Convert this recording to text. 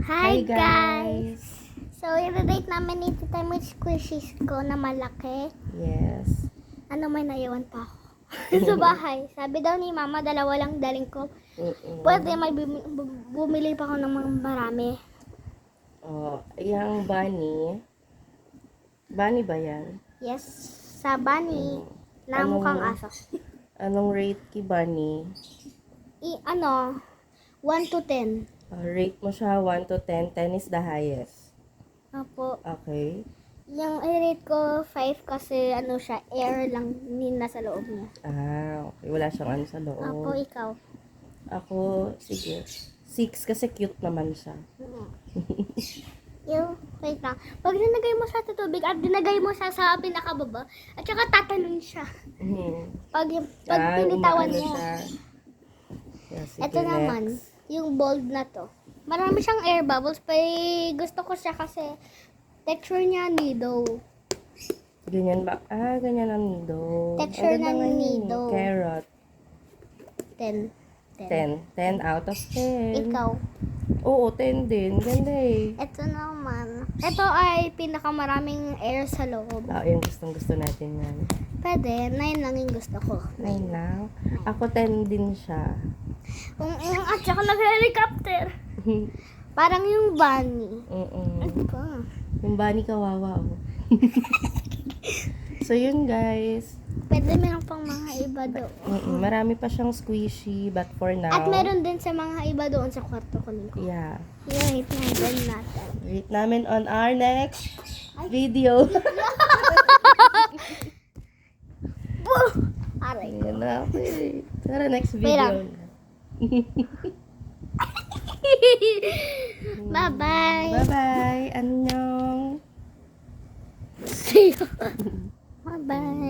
Hi guys! So, i-rate namin ni Tita mo yung squishies ko na malaki. Yes. Ano, may naiwan pa ako. Sa bahay. Sabi daw ni Mama, dalawa lang daling ko. Pwede may bumili pa ako ng mga marami. Oh, yung bunny. Bunny ba yan? Yes, sa bunny na Anong- mukhang aso. Anong rate ki bunny? 1 to 10. Rate mo siya 1 to 10. 10 is the highest. Opo. Okay. Yung i-rate ko 5 kasi ano siya, air lang nasa loob niya. Okay. Wala siyang ano sa loob. Opo, ikaw. Ako, sige. 6 kasi cute naman siya. Yung, wait lang. Pag dinagay mo sa tubig at dinagay mo sa pinakababa, at saka tatalon siya. Pag pinitawan umaano mo. siya. Yeah, sige, Ito naman, next. yung bold na to. Marami siyang air bubbles. Gusto ko siya kasi texture niya nido. Ganyan ba? Ganyan ang nido. Texture Ang ganda ng nga yun, nido. Carrot. 10. 10 out of 10. Ikaw. Oo, 10 din. Ganda eh. Ito naman. Ito ay pinakamaraming air sa loob. Yung gustong-gusto natin yan. Pwede, 9 lang yung gusto ko. 9 lang. Ako 10 din siya. At saka nag-helicopter. Parang yung bunny. Ano pa? Yung bunny kawawa, oh. So, yun guys. Pwede meron pang mga iba doon. Marami pa siyang squishy, but for now... At meron din sa mga iba doon sa kwarto ko nito. Yeah. Yung natin natin. Rate namin on our next video. Aray. Ayan na, okay. Tara, next Wait video lang. na. Bye-bye. Bye-bye. Annyeong. See you. Bye-bye.